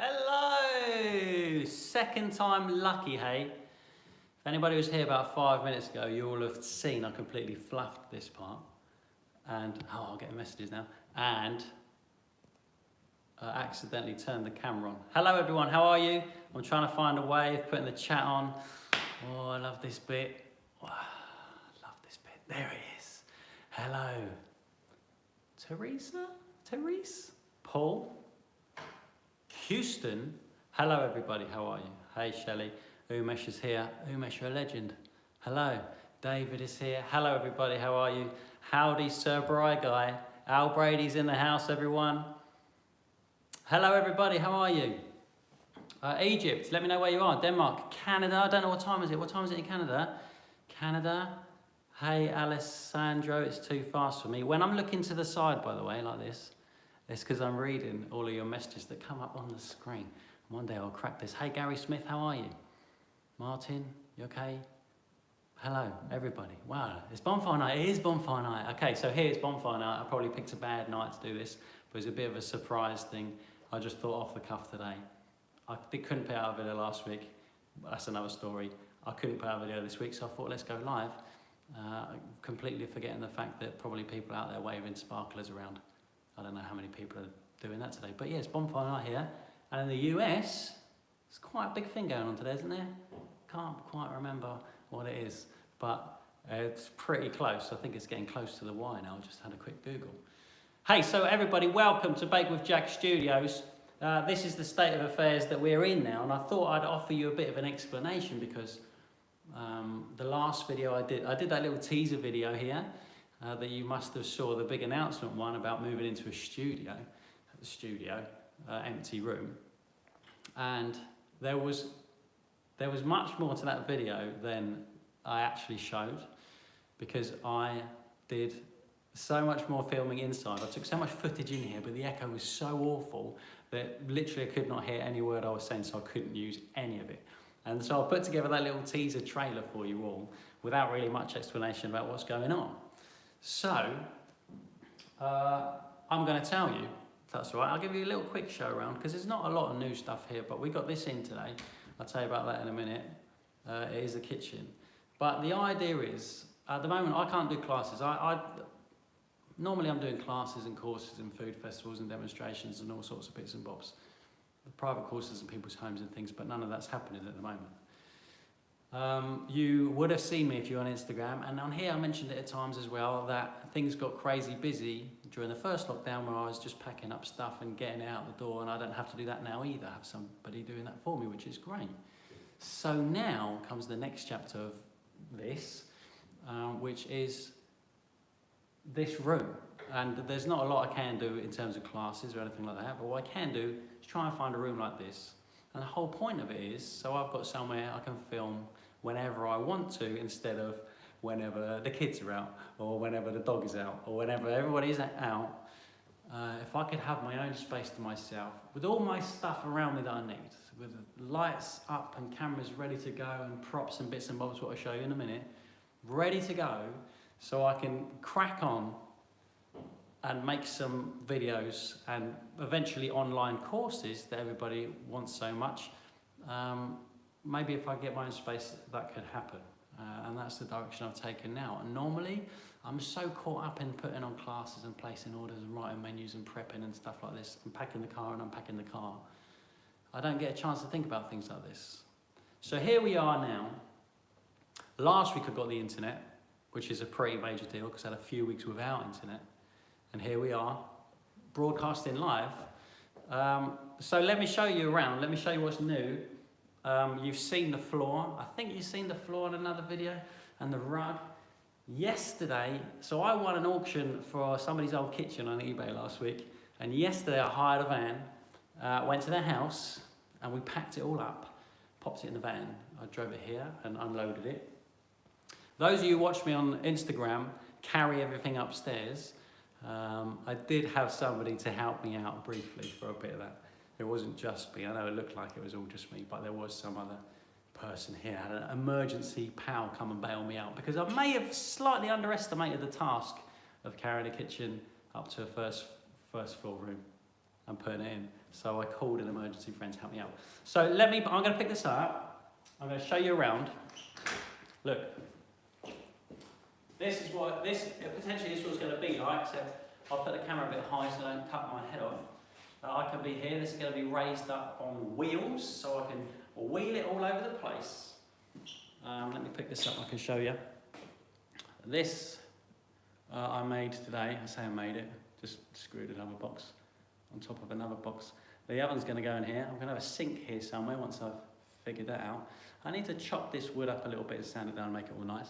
Hello! Second time lucky, hey? If anybody was here about 5 minutes ago, you all have seen I completely fluffed this part. And, I'm getting messages now. And accidentally turned the camera on. Hello everyone, how are you? I'm trying to find a way of putting the chat on. Oh, I love this bit. Oh, I love this bit. There it is. Hello. Teresa? Therese? Paul? Houston, hello everybody, how are you? Hey Shelley, Umesh is here. Umesh, you're a legend. Hello, David is here. Hello everybody, how are you? Howdy Sir Bry Guy. Al Brady's in the house, everyone. Hello everybody, how are you? Egypt, let me know where you are. Denmark, Canada, I don't know what time is it. What time is it in Canada? Canada, hey Alessandro, it's too fast for me. When I'm looking to the side, by the way, like this, it's because I'm reading all of your messages that come up on the screen. One day I'll crack this. Hey, Gary Smith, how are you? Martin, you okay? Hello, everybody. Wow, it's bonfire night. It is bonfire night. Okay, so here it's bonfire night. I probably picked a bad night to do this, but it's a bit of a surprise thing. I just thought off the cuff today. I couldn't put out a video last week. That's another story. I couldn't put out a video this week, so I thought let's go live. Completely forgetting the fact that probably people out there waving sparklers around. I don't know how many people are doing that today, but yeah, it's bonfire night here. And in the US, it's quite a big thing going on today, isn't there? Can't quite remember what it is, but it's pretty close. I think it's getting close to the Y now. I just had a quick Google. Hey, so everybody, welcome to Bake with Jack Studios. This is the state of affairs that we're in now, and I thought I'd offer you a bit of an explanation because the last video I did that little teaser video here. That you must have saw the big announcement one about moving into a studio, empty room, and there was much more to that video than I actually showed, because I did so much more filming inside. I took so much footage in here, but the echo was so awful that literally I could not hear any word I was saying, so I couldn't use any of it. And so I put together that little teaser trailer for you all without really much explanation about what's going on. So, I'm going to tell you, if that's all right. I'll give you a little quick show around because there's not a lot of new stuff here, but we got this in today. I'll tell you about that in a minute. It is the kitchen. But the idea is, at the moment, I can't do classes. Normally I'm doing classes and courses and food festivals and demonstrations and all sorts of bits and bobs. Private courses in people's homes and things, but none of that's happening at the moment. You would have seen me if you're on Instagram, and on here I mentioned it at times as well that things got crazy busy during the first lockdown where I was just packing up stuff and getting it out the door, and I don't have to do that now either. I have somebody doing that for me, which is great. So now comes the next chapter of this, which is this room. And there's not a lot I can do in terms of classes or anything like that, but what I can do is try and find a room like this. And the whole point of it is, so I've got somewhere I can film whenever I want to, instead of whenever the kids are out, or whenever the dog is out, or whenever everybody's out. If I could have my own space to myself, with all my stuff around me that I need, with lights up and cameras ready to go, and props and bits and bobs, what I'll show you in a minute, ready to go, so I can crack on and make some videos and eventually online courses that everybody wants so much. Maybe if I get my own space, that could happen. And that's the direction I've taken now. And normally, I'm so caught up in putting on classes and placing orders and writing menus and prepping and stuff like this, and packing the car and unpacking the car. I don't get a chance to think about things like this. So here we are now. Last week I got the internet, which is a pretty major deal because I had a few weeks without internet. And here we are, broadcasting live. So let me show you around. Let me show you what's new. You've seen the floor. I think you've seen the floor in another video, and the rug. Yesterday, so I won an auction for somebody's old kitchen on eBay last week. And yesterday I hired a van, went to their house, and we packed it all up, popped it in the van. I drove it here and unloaded it. Those of you who watch me on Instagram carry everything upstairs. I did have somebody to help me out briefly for a bit of that. It wasn't just me. I know it looked like it was all just me, but there was some other person here. I had an emergency pal come and bail me out because I may have slightly underestimated the task of carrying a kitchen up to a first floor room. and putting it in. So I called an emergency friend to help me out. So I'm going to pick this up. I'm going to show you around. Look. This is what potentially this was going to be like, except I'll put the camera a bit high so I don't cut my head off. I can be here. This is going to be raised up on wheels, so I can wheel it all over the place. Let me pick this up. I can show you. This I made today. I say I made it. Just screwed another box on top of another box. The oven's going to go in here. I'm going to have a sink here somewhere once I've figured that out. I need to chop this wood up a little bit and sand it down and make it all nice.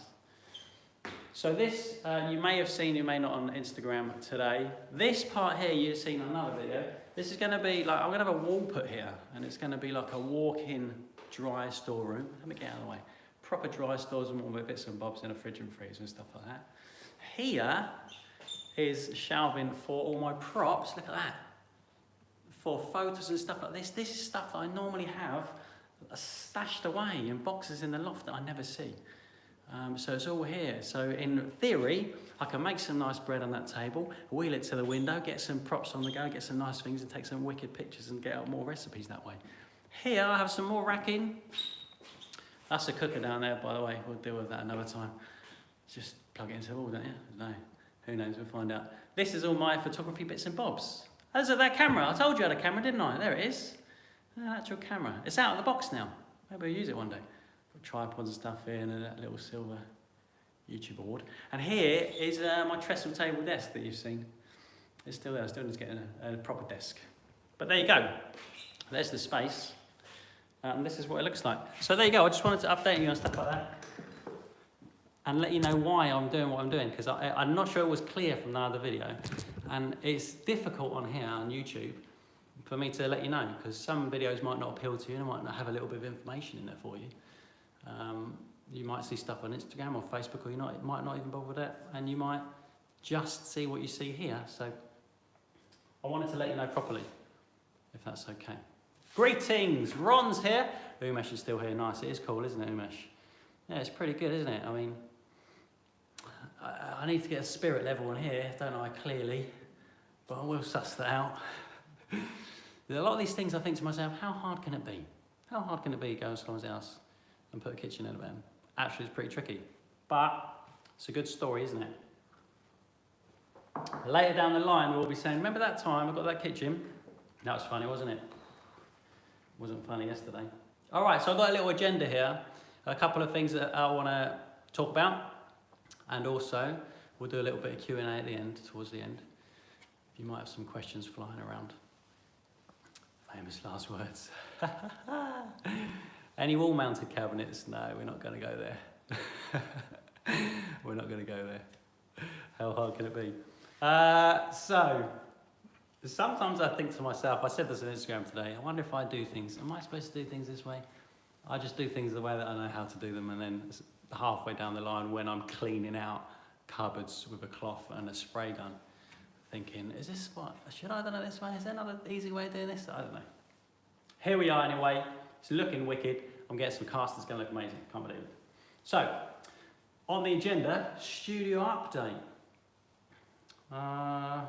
So this, you may have seen, you may not on Instagram today. This part here you've seen on another video. This is going to be like, I'm going to have a wall put here, and it's going to be like a walk-in dry storeroom. Let me get out of the way. Proper dry stores and all the bits and bobs in a fridge and freezer and stuff like that. Here is shelving for all my props. Look at that. For photos and stuff like this. This is stuff that I normally have stashed away in boxes in the loft that I never see. So it's all here. So in theory, I can make some nice bread on that table, wheel it to the window, get some props on the go, get some nice things and take some wicked pictures and get out more recipes that way. Here I have some more racking. That's a cooker down there, by the way. We'll deal with that another time. Just plug it into the wall, don't you? No, who knows, we'll find out. This is all my photography bits and bobs. There's that camera. I told you I had a camera, didn't I? There it is. An actual camera. It's out of the box now. Maybe I'll use it one day. Put tripods and stuff in and that little silver YouTube board. And here is my trestle table desk that you've seen. It's still there. I still need to get a proper desk. But there you go. There's the space. And this is what it looks like. So there you go. I just wanted to update you on stuff like that. And let you know why I'm doing what I'm doing. Because I'm not sure it was clear from the other video. And it's difficult on here on YouTube for me to let you know. Because some videos might not appeal to you and I might not have a little bit of information in there for you. You might see stuff on Instagram or Facebook, or you might not even bother with it, and you might just see what you see here. So I wanted to let you know properly, if that's okay. Greetings, Ron's here. Umesh is still here. Nice, it is cool, isn't it, Umesh? Yeah, it's pretty good, isn't it? I mean, I need to get a spirit level in here, don't I? Clearly, but I will suss that out. A lot of these things, I think to myself, how hard can it be? How hard can it be go to someone's house and put a kitchen in a van? Actually, it's pretty tricky, but it's a good story, isn't it? Later down the line, we'll be saying, remember that time I got that kitchen? That was funny, wasn't it? It wasn't funny yesterday. All right, so I've got a little agenda here, a couple of things that I want to talk about, and also we'll do a little bit of Q&A at the end, towards the end. You might have some questions flying around. Famous last words. Any wall-mounted cabinets? No, we're not going to go there. We're not going to go there. How hard can it be? So, sometimes I think to myself, I said this on Instagram today, I wonder if I do things, am I supposed to do things this way? I just do things the way that I know how to do them, and then halfway down the line when I'm cleaning out cupboards with a cloth and a spray gun, thinking, is this what, should I have done it this way? Is there another easy way of doing this? I don't know. Here we are anyway. It's looking wicked. I'm getting some cast. It's going to look amazing. Can't believe it. So, on the agenda, studio update. I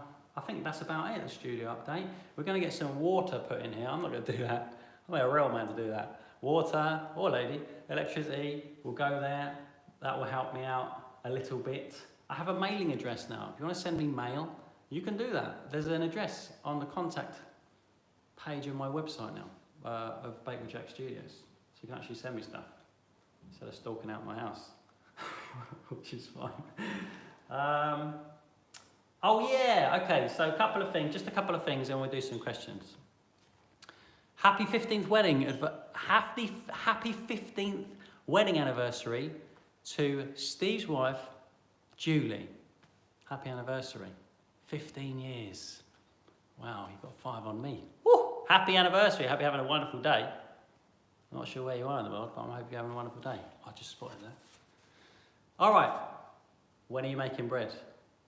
think that's about it, the studio update. We're going to get some water put in here. I'm not going to do that. I'm a real man to do that. Water, or lady, electricity will go there. That will help me out a little bit. I have a mailing address now. If you want to send me mail, you can do that. There's an address on the contact page of my website now. Of Baked with Jack Studios, so you can actually send me stuff instead of stalking out my house, which is fine. Oh yeah, okay. So just a couple of things, and we'll do some questions. Happy 15th wedding, happy 15th wedding anniversary to Steve's wife, Julie. Happy anniversary, 15 years. Wow, you've got 5 on me. Woo! Happy anniversary. I hope you're having a wonderful day. I'm not sure where you are in the world, but I hope you're having a wonderful day. I just spotted that. All right. When are you making bread?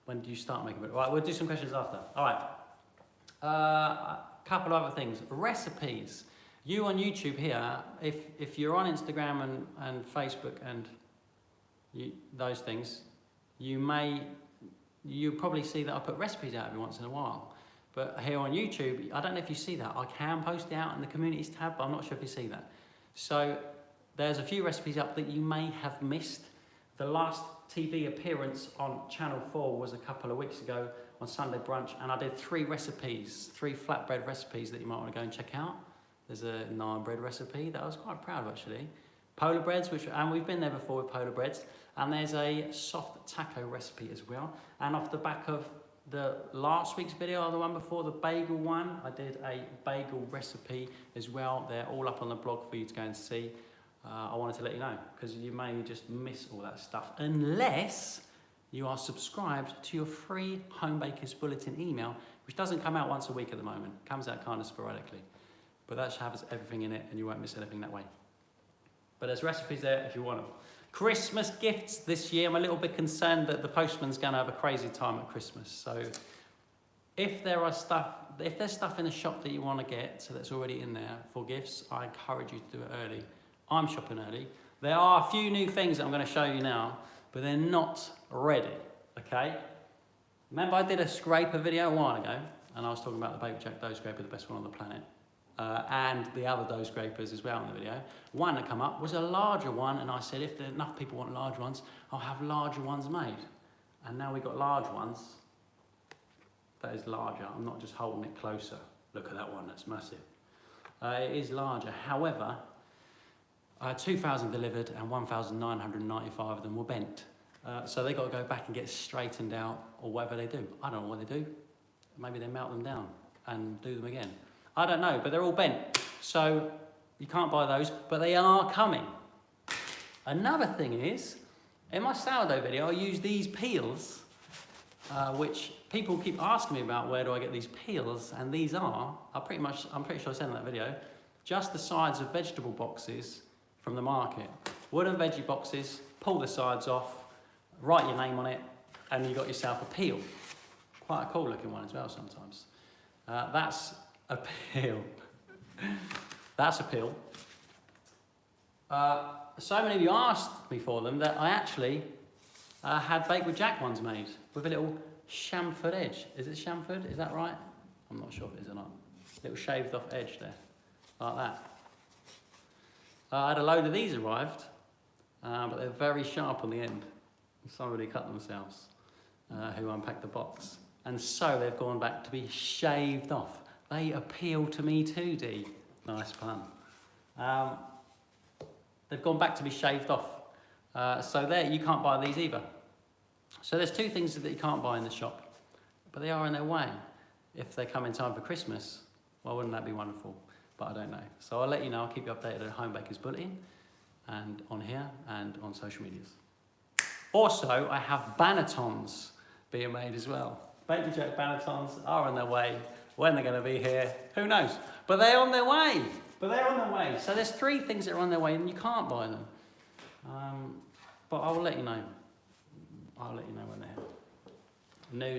When do you start making bread? All right, we'll do some questions after. All right. A couple of other things. Recipes. You on YouTube here, if you're on Instagram and Facebook and those things, you'll probably see that I put recipes out every once in a while. But here on YouTube, I don't know if you see that. I can post it out in the communities tab, but I'm not sure if you see that. So there's a few recipes up that you may have missed. The last TV appearance on Channel 4 was a couple of weeks ago on Sunday Brunch, and I did 3 recipes, 3 flatbread recipes that you might want to go and check out. There's a naan bread recipe that I was quite proud of actually. Polar breads, and we've been there before with polar breads. And there's a soft taco recipe as well. And off the back of the last week's video, or the one before, the bagel one, I did a bagel recipe as well. They're all up on the blog for you to go and see. I wanted to let you know, because you may just miss all that stuff, unless you are subscribed to your free Home Bakers Bulletin email, which doesn't come out once a week at the moment. It comes out kind of sporadically. But that has everything in it, and you won't miss anything that way. But there's recipes there if you want them. Christmas gifts this year. I'm a little bit concerned that the postman's going to have a crazy time at Christmas. So if there's stuff in the shop that you want to get, so that's already in there for gifts, I encourage you to do it early. I'm shopping early. There are a few new things that I'm going to show you now, but they're not ready, okay? Remember I did a scraper video a while ago, and I was talking about the Baby Jack dough scraper, the best one on the planet. And the other dough scrapers as well in the video. One that come up was a larger one, and I said if enough people want large ones, I'll have larger ones made. And now we've got large ones. That is larger. I'm not just holding it closer. Look at that one, that's massive. It is larger. However, 2,000 delivered and 1,995 of them were bent. So they got to go back and get straightened out, or whatever they do. I don't know what they do. Maybe they melt them down and do them again. I don't know, but they're all bent. So you can't buy those, but they are coming. Another thing is, in my sourdough video, I use these peels, which people keep asking me about, where do I get these peels? And these are, I'm pretty sure I said in that video, just the sides of vegetable boxes from the market. Wooden veggie boxes, pull the sides off, write your name on it, and you got yourself a peel. Quite a cool looking one as well sometimes. That's a peel. That's a peel. So many of you asked me for them that I actually had baked with Jack ones made with a little chamfered edge. Is it chamfered? Is that right? I'm not sure if it is or not. Little shaved off edge there, like that. I had a load of these arrived, but they're very sharp on the end. Somebody cut themselves who unpacked the box. And so they've gone back to be shaved off. They appeal to me too, Dee. Nice pun. They've gone back to be shaved off. So there, you can't buy these either. So there's 2 things that you can't buy in the shop, but they are in their way. If they come in time for Christmas, well, wouldn't that be wonderful? But I don't know. So I'll let you know. I'll keep you updated at Home Bakers Bulletin, and on here, and on social medias. Also, I have Bannetons being made as well. Baby Jack Bannetons are on their way. When they're going to be here, who knows? But they're on their way. So there's 3 things that are on their way, and you can't buy them. But I will let you know. I'll let you know when they're here.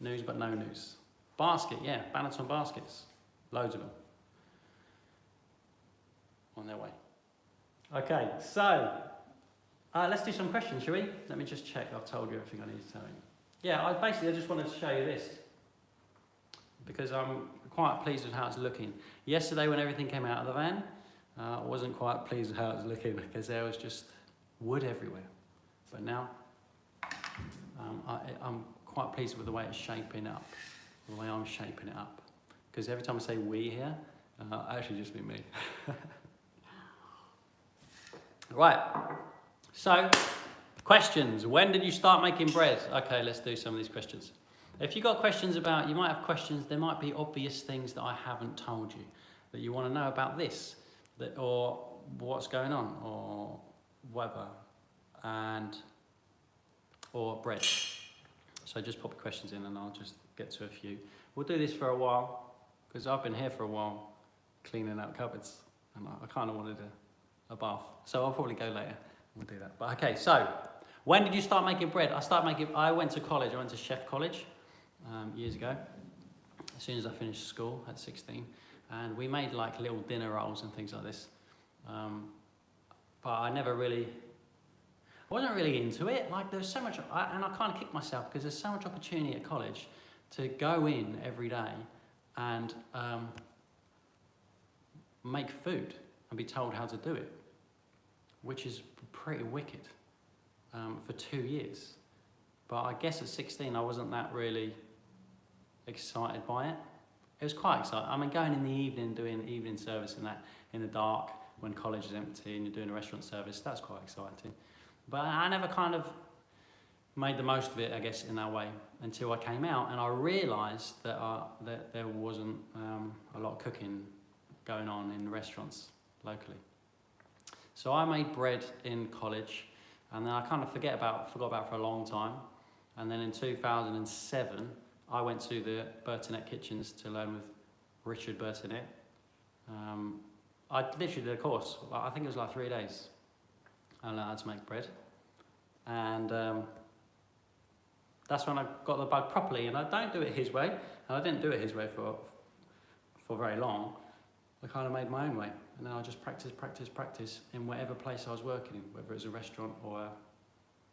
News, but no news. Basket, yeah, Banneton baskets. Loads of them. On their way. Okay, so let's do some questions, shall we? Let me just check. I've told you everything I need to tell you. Yeah, I just wanted to show you this, because I'm quite pleased with how it's looking. Yesterday when everything came out of the van, I wasn't quite pleased with how it was looking, because there was just wood everywhere. But now, I'm quite pleased with the way it's shaping up, the way I'm shaping it up. Because every time I say we here, I actually just mean me. Right, so questions. When did you start making bread? Okay, let's do some of these questions. If you've got questions about, you might have questions, there might be obvious things that I haven't told you, that you want to know about this, or what's going on, or whatever, or bread. So just pop your questions in and I'll just get to a few. We'll do this for a while, because I've been here for a while cleaning out cupboards, and I kind of wanted a bath. So I'll probably go later. We'll do that. But okay, so when did you start making bread? I went to college. I went to chef college years ago. As soon as I finished school at 16, and we made like little dinner rolls and things like this. But I wasn't really into it. Like there's so much, and I kind of kicked myself because there's so much opportunity at college to go in every day and make food and be told how to do it, which is pretty wicked, for 2 years. But I guess at 16 I wasn't that really excited by it. It was quite exciting. I mean, going in the evening, doing evening service and that in the dark when college is empty and you're doing a restaurant service, that's quite exciting. But I never kind of made the most of it, I guess, in that way until I came out and I realised that there wasn't a lot of cooking going on in restaurants locally. So I made bread in college, and then I kind of forgot about it for a long time. And then in 2007, I went to the Banneton kitchens to learn with Richard Banneton. I literally did a course. I think it was like 3 days. I learned how to make bread, and that's when I got the bug properly. And I don't do it his way, and I didn't do it his way for very long. I kind of made my own way, and then I just practice in whatever place I was working in, whether it was a restaurant or a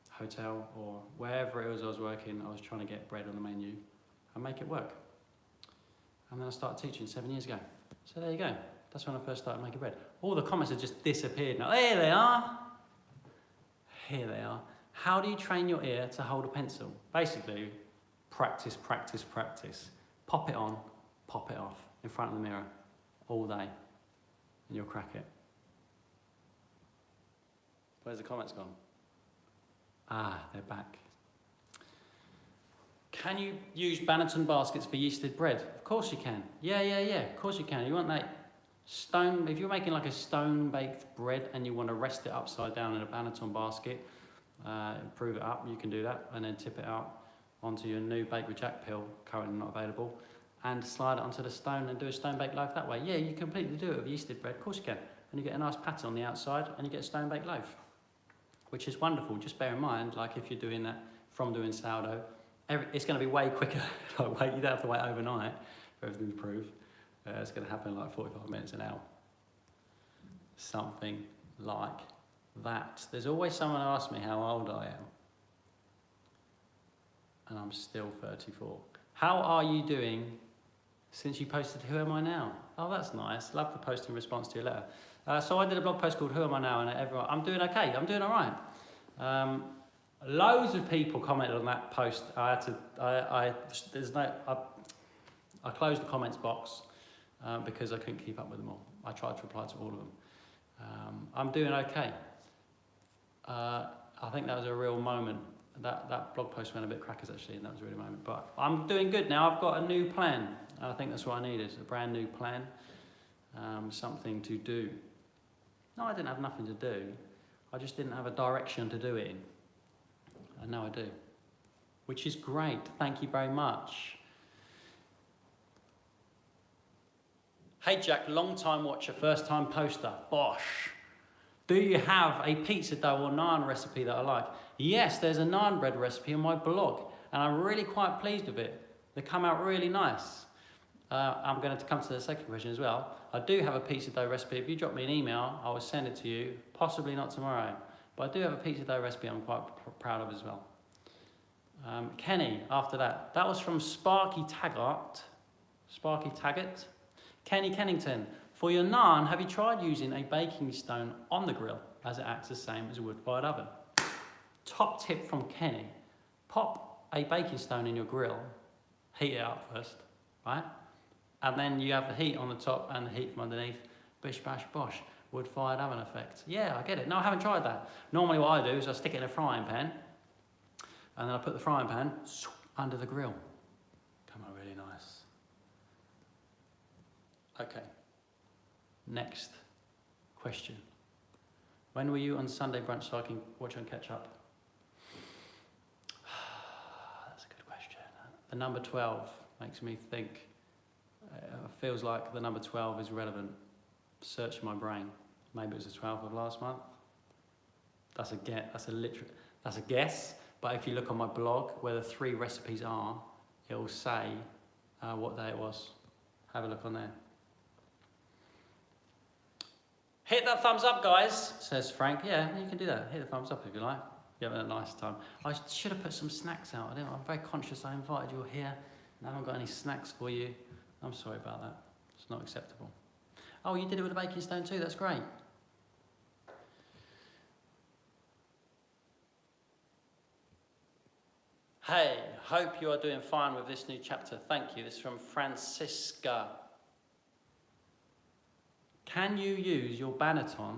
hotel or wherever it was I was working. I was trying to get bread on the menu and make it work. And then I started teaching 7 years ago. So there you go. That's when I first started making bread. All the comments have just disappeared now. Here they are. Here they are. How do you train your ear to hold a pencil? Basically, practice. Pop it on, pop it off in front of the mirror all day, and you'll crack it. Where's the comments gone? Ah, they're back. Can you use Banneton baskets for yeasted bread? Of course you can. Yeah, of course you can. You want that stone, if you're making like a stone baked bread and you want to rest it upside down in a Banneton basket, improve it up, you can do that, and then tip it out onto your new bake with jack pill, currently not available, and slide it onto the stone and do a stone baked loaf that way. Yeah, you completely do it with yeasted bread, of course you can. And you get a nice pattern on the outside and you get a stone baked loaf, which is wonderful. Just bear in mind, like if you're doing that from doing sourdough, it's going to be way quicker. You don't have to wait overnight for everything to prove. It's going to happen in like 45 minutes, an hour. Something like that. There's always someone who asks me how old I am. And I'm still 34. How are you doing since you posted Who Am I Now? Oh, that's nice. Love the post in response to your letter. So I did a blog post called Who Am I Now? And I'm doing okay. I'm doing all right. Loads of people commented on that post. I closed the comments box because I couldn't keep up with them all. I tried to reply to all of them. I'm doing okay. I think that was a real moment. That blog post went a bit crackers actually, and that was a real moment. But I'm doing good now. I've got a new plan. I think that's what I needed, a brand new plan, something to do. No, I didn't have nothing to do. I just didn't have a direction to do it in. And now I do, which is great. Thank you very much. Hey Jack, long time watcher, first time poster. Bosh. Do you have a pizza dough or naan recipe that I like? Yes, there's a naan bread recipe on my blog, and I'm really quite pleased with it. They come out really nice. I'm going to come to the second question as well. I do have a pizza dough recipe. If you drop me an email, I will send it to you. Possibly not tomorrow. But I do have a pizza dough recipe I'm quite proud of as well. Kenny, after that. That was from Sparky Taggart. Kenny Kennington. For your naan, have you tried using a baking stone on the grill as it acts the same as a wood-fired oven? Top tip from Kenny. Pop a baking stone in your grill. Heat it up first, right? And then you have the heat on the top and the heat from underneath. Bish, bash, bosh. Wood-fired oven effect. Yeah, I get it. No, I haven't tried that. Normally what I do is I stick it in a frying pan, and then I put the frying pan under the grill. Come on, really nice. Okay. Next question. When were you on Sunday brunch so I can watch and catch up? That's a good question. The number 12 makes me think. Feels like the number 12 is relevant. Search my brain. Maybe it was the 12th of last month. That's a guess. But if you look on my blog where the 3 recipes are, it will say what day it was. Have a look on there. Hit that thumbs up, guys, says Frank. Yeah, you can do that. Hit the thumbs up if you like. You have a nice time. I should have put some snacks out. I'm very conscious I invited you here I haven't got any snacks for you. I'm sorry about that. It's not acceptable. Oh, you did it with a baking stone too, that's great. Hey, hope you are doing fine with this new chapter. Thank you. This is from Francisca. Can you use your Banneton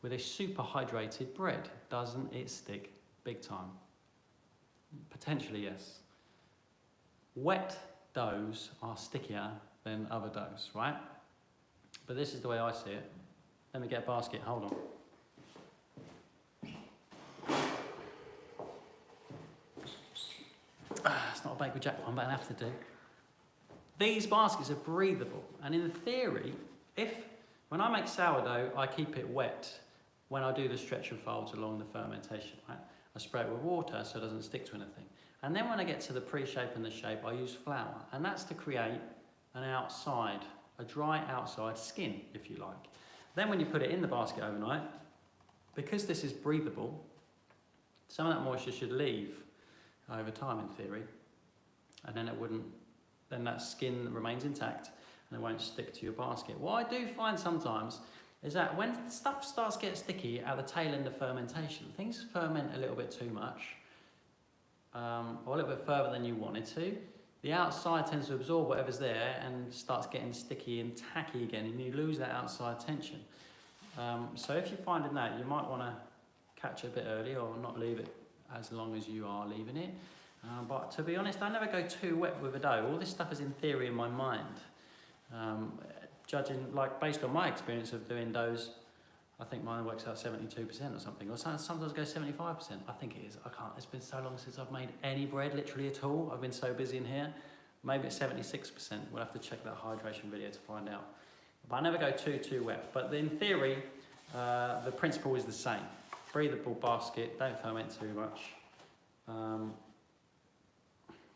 with a super hydrated bread? Doesn't it stick big time? Potentially, yes. Wet doughs are stickier than other doughs, right? But this is the way I see it. Let me get a basket, hold on. It's not a bake with jack one, but I have to do. These baskets are breathable, and in theory, when I make sourdough, I keep it wet when I do the stretch and folds along the fermentation, right? I spray it with water so it doesn't stick to anything. And then when I get to the pre-shape and the shape, I use flour, and that's to create an outside, a dry outside skin, if you like. Then when you put it in the basket overnight, because this is breathable, some of that moisture should leave over time in theory, and then then that skin remains intact and it won't stick to your basket. What I do find sometimes is that when stuff starts getting sticky at the tail end of fermentation, things ferment a little bit too much, or a little bit further than you wanted to. The outside tends to absorb whatever's there and starts getting sticky and tacky again, and you lose that outside tension. So if you're finding that, you might want to catch it a bit early or not leave it as long as you are leaving it. But to be honest, I never go too wet with a dough. All this stuff is in theory in my mind. Judging, like based on my experience of doing doughs, I think mine works out 72% or something, or sometimes go 75%. I think it is. I can't. It's been so long since I've made any bread, literally at all. I've been so busy in here. Maybe it's 76%. We'll have to check that hydration video to find out. But I never go too wet. But in theory, the principle is the same. Breathable basket. Don't ferment too much.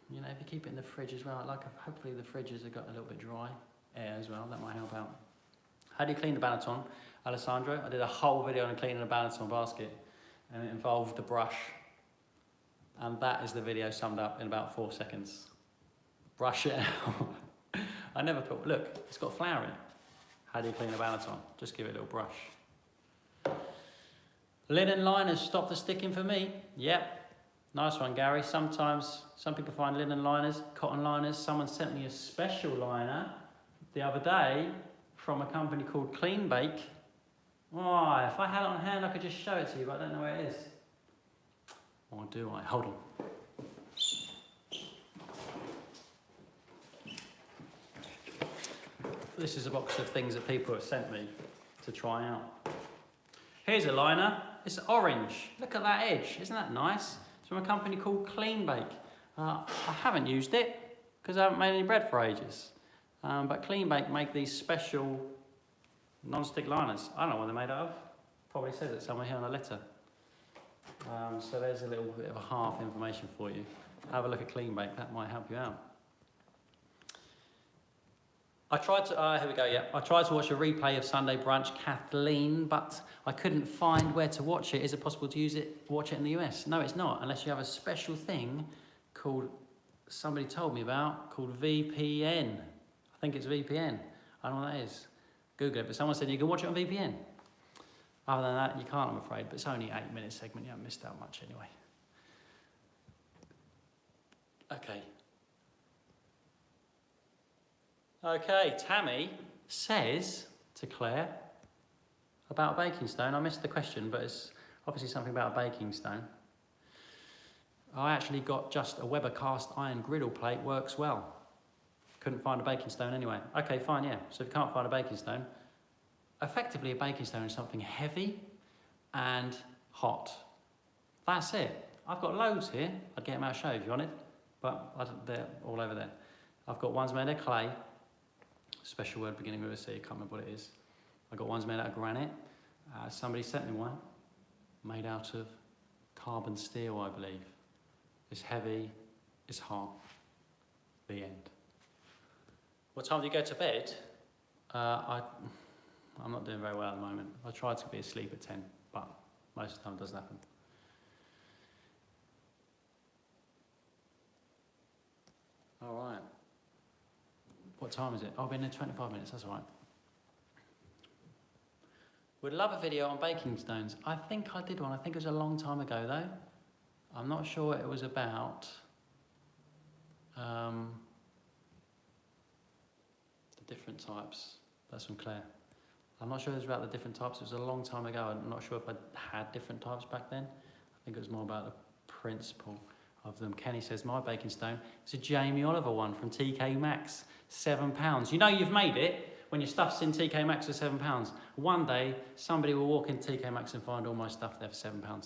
You know, if you keep it in the fridge as well, hopefully the fridges have got a little bit dry air as well. That might help out. How do you clean the Banneton, Alessandro? I did a whole video on cleaning a Banneton basket, and it involved the brush. And that is the video summed up in about 4 seconds. Brush it out. I never put, look, it's got flour in it. How do you clean a Banneton? Just give it a little brush. Linen liners stop the sticking for me. Yep. Nice one, Gary. Sometimes some people find linen liners, cotton liners. Someone sent me a special liner the other day from a company called Clean Bake. Oh, if I had it on hand, I could just show it to you, but I don't know where it is. Or do I? Hold on. This is a box of things that people have sent me to try out. Here's a liner. It's orange. Look at that edge. Isn't that nice? It's from a company called Clean Bake. I haven't used it because I haven't made any bread for ages. But Clean Bake make these special non-stick liners. I don't know what they're made out of. Probably says it somewhere here on the letter. So there's a little bit of a half information for you. Have a look at Clean Bake. That might help you out. I tried to watch a replay of Sunday Brunch, Kathleen, but I couldn't find where to watch it. Is it possible to watch it in the US? No, it's not, unless you have a special thing called, somebody told me about, called VPN. I think it's VPN. I don't know what that is. Google it, but someone said you can watch it on VPN. Other than that, you can't, I'm afraid, but it's only an 8-minute segment. You haven't missed out much anyway. Okay, Tammy says to Claire about a baking stone. I missed the question, but it's obviously something about a baking stone. I actually got just a Weber cast iron griddle plate, works well. Couldn't find a baking stone anyway. Okay, fine, yeah. So if you can't find a baking stone, effectively a baking stone is something heavy and hot. That's it. I've got loads here. I'd get them out of show if you wanted, but they're all over there. I've got ones made of clay, special word beginning with a C, I can't remember what it is. I've got ones made out of granite. Somebody sent me one made out of carbon steel, I believe. It's heavy, it's hot. The end. What time do you go to bed? I'm not doing very well at the moment. I try to be asleep at 10, but most of the time it doesn't happen. All right. What time is it? Oh, I've been in 25 minutes, that's all right. Would love a video on baking stones. I think I did one. I think it was a long time ago, though. I'm not sure what it was about. The different types. That's from Claire. I'm not sure it was about the different types. It was a long time ago. I'm not sure if I had different types back then. I think it was more about the principle of them. Kenny says, my baking stone is a Jamie Oliver one from TK Maxx, £7. You know you've made it when your stuff's in TK Maxx for £7. One day, somebody will walk into TK Maxx and find all my stuff there for £7. And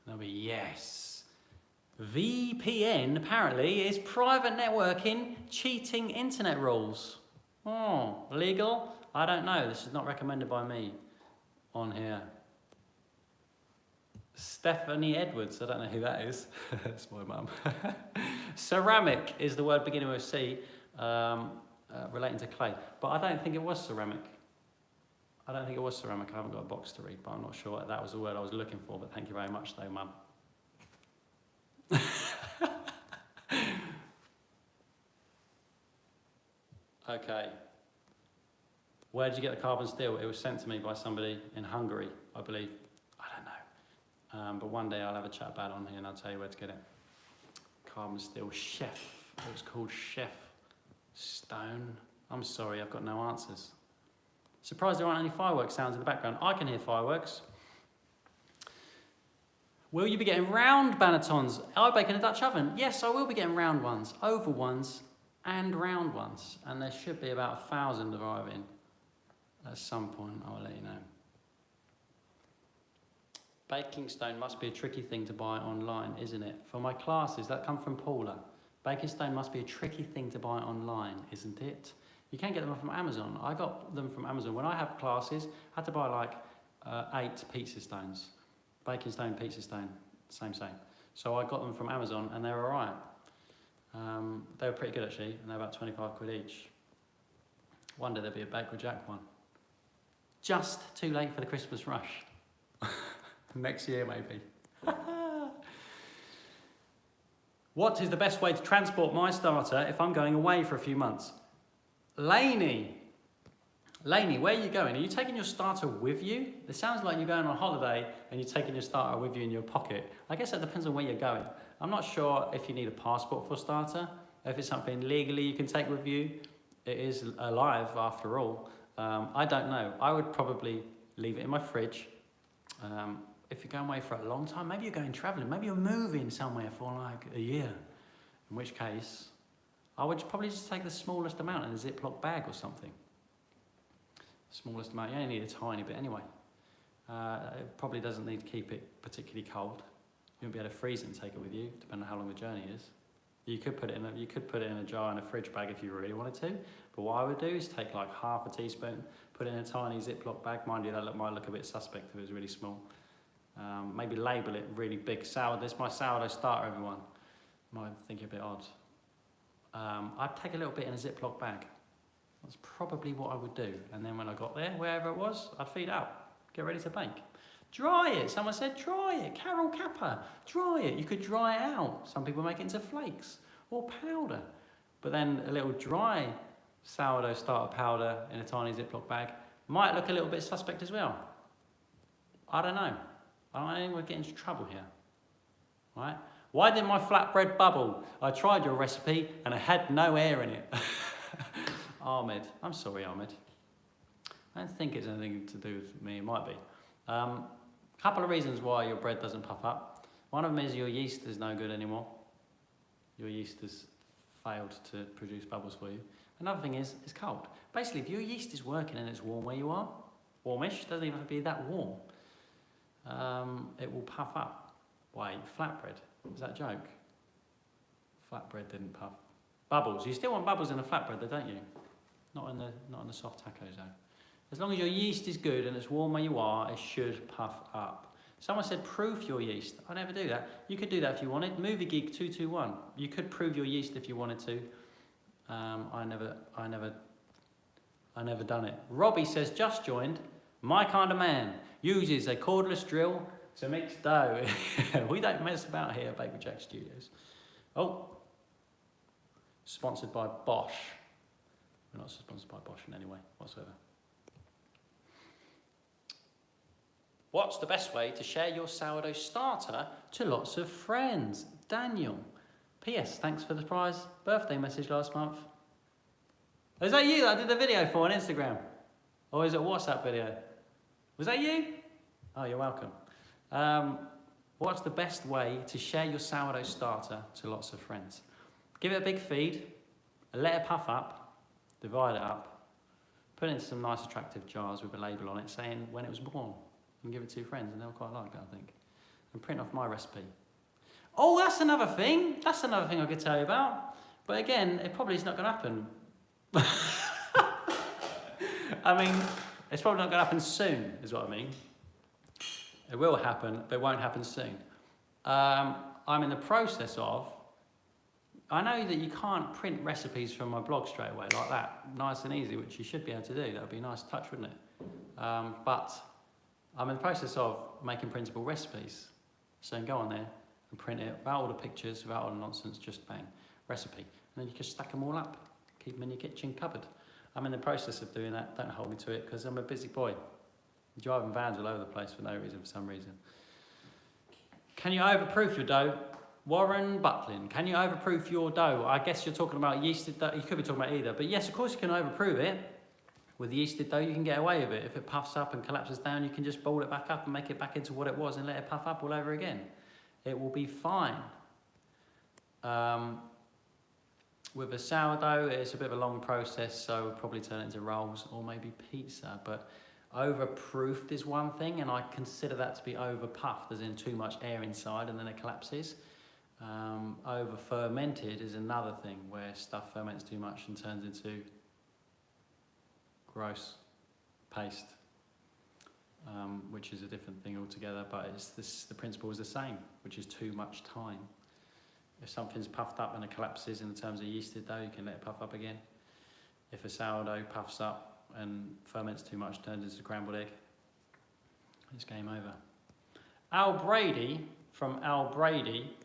they'll be, yes. VPN, apparently, is private networking, cheating internet rules. Oh, legal? I don't know. This is not recommended by me on here. Stephanie Edwards, I don't know who that is. That's my mum. Ceramic is the word beginning with C, relating to clay. But I don't think it was ceramic. I don't think it was ceramic. I haven't got a box to read, but I'm not sure that was the word I was looking for. But thank you very much, though, Mum. Okay. Where did you get the carbon steel? It was sent to me by somebody in Hungary, I believe. I don't know. But one day I'll have a chat about it on here and I'll tell you where to get it. Carbon steel chef. It was called Chef Stone. I'm sorry, I've got no answers. Surprised there aren't any fireworks sounds in the background. I can hear fireworks. Will you be getting round Bannetons? I bake in a Dutch oven. Yes, I will be getting round ones, oval ones, and round ones. And there should be about 1,000 arriving at some point. I'll let you know. Baking stone must be a tricky thing to buy online, isn't it? For my classes, that come from Paula. Baking stone must be a tricky thing to buy online, isn't it? You can get them from Amazon. I got them from Amazon. When I have classes, I had to buy like 8 pizza stones. Baking stone, pizza stone, same. So I got them from Amazon and they were all right. They were pretty good actually, and they're about 25 quid each. One day there'll be a Bake with Jack one. Just too late for the Christmas rush. Next year maybe. What is the best way to transport my starter if I'm going away for a few months? Laney, where are you going? Are you taking your starter with you? It sounds like you're going on holiday and you're taking your starter with you in your pocket. I guess that depends on where you're going. I'm not sure if you need a passport for a starter, if it's something legally you can take with you. It is alive after all. I don't know. I would probably leave it in my fridge. If you're going away for a long time, maybe you're going travelling, maybe you're moving somewhere for like a year, in which case I would probably just take the smallest amount in a Ziploc bag or something. Smallest amount, you only need a tiny bit anyway. It probably doesn't need to keep it particularly cold. You won't be able to freeze it and take it with you, depending on how long the journey is. You could put it in a jar in a fridge bag if you really wanted to. But what I would do is take like half a teaspoon, put it in a tiny Ziploc bag. Mind you, that might look a bit suspect if it was really small. Maybe label it really big. Sourdough. This is my sourdough starter, everyone. Might think it a bit odd. I'd take a little bit in a Ziploc bag. That's probably what I would do. And then when I got there, wherever it was, I'd feed out. Get ready to bake. Dry it. Someone said dry it. Carol Kappa. Dry it. You could dry it out. Some people make it into flakes or powder. But then a little dry sourdough starter powder in a tiny Ziploc bag might look a little bit suspect as well. I don't know. I don't think we're getting into trouble here. Right? Why did my flatbread bubble? I tried your recipe and it had no air in it. Ahmed. I'm sorry, Ahmed. I don't think it's anything to do with me. It might be. Couple of reasons why your bread doesn't puff up. One of them is your yeast is no good anymore. Your yeast has failed to produce bubbles for you. Another thing is it's cold. Basically, if your yeast is working and it's warm where you are, warmish, doesn't even have to be that warm, it will puff up. Wait, flatbread? Is that a joke? Flatbread didn't puff. Bubbles. You still want bubbles in a flatbread, though, don't you? Not in the soft tacos, though. As long as your yeast is good and it's warm where you are, it should puff up. Someone said proof your yeast. I never do that. You could do that if you wanted. Movie Geek 221. You could prove your yeast if you wanted to. I never done it. Robbie says just joined. My kind of man uses a cordless drill to mix dough. We don't mess about here at Bake with Jack Studios. Oh, sponsored by Bosch. We're not sponsored by Bosch in any way whatsoever. What's the best way to share your sourdough starter to lots of friends? Daniel. P.S. Thanks for the surprise birthday message last month. Was that you that I did the video for on Instagram? Or is it a WhatsApp video? Was that you? Oh, you're welcome. What's the best way to share your sourdough starter to lots of friends? Give it a big feed, let it puff up, divide it up, put it into some nice attractive jars with a label on it saying when it was born, and give it to your friends, and they'll quite like it, I think. And print off my recipe. Oh, that's another thing. That's another thing I could tell you about. But again, it probably is not going to happen. I mean, it's probably not going to happen soon, is what I mean. It will happen, but it won't happen soon. I'm in the process of, I know that you can't print recipes from my blog straight away like that, nice and easy, which you should be able to do. That would be a nice touch, wouldn't it? But I'm in the process of making printable recipes. So you can go on there and print it without all the pictures, without all the nonsense, just bang, recipe. And then you can stack them all up, keep them in your kitchen cupboard. I'm in the process of doing that. Don't hold me to it because I'm a busy boy. Driving vans all over the place for no reason, for some reason. Can you overproof your dough? Warren Butlin, can you overproof your dough? I guess you're talking about yeasted dough. You could be talking about either. But yes, of course you can overproof it. With yeasted dough, you can get away with it. If it puffs up and collapses down, you can just ball it back up and make it back into what it was and let it puff up all over again. It will be fine. With a sourdough, it's a bit of a long process, so we'll probably turn it into rolls or maybe pizza. But overproofed is one thing, and I consider that to be overpuffed, as in too much air inside and then it collapses. Over fermented is another thing, where stuff ferments too much and turns into gross paste, which is a different thing altogether, but the principle is the same, which is too much time. If something's puffed up and it collapses in terms of yeasted dough, you can let it puff up again. If a sourdough puffs up and ferments too much, turns into scrambled egg, it's game over. Al Brady, from Al Brady,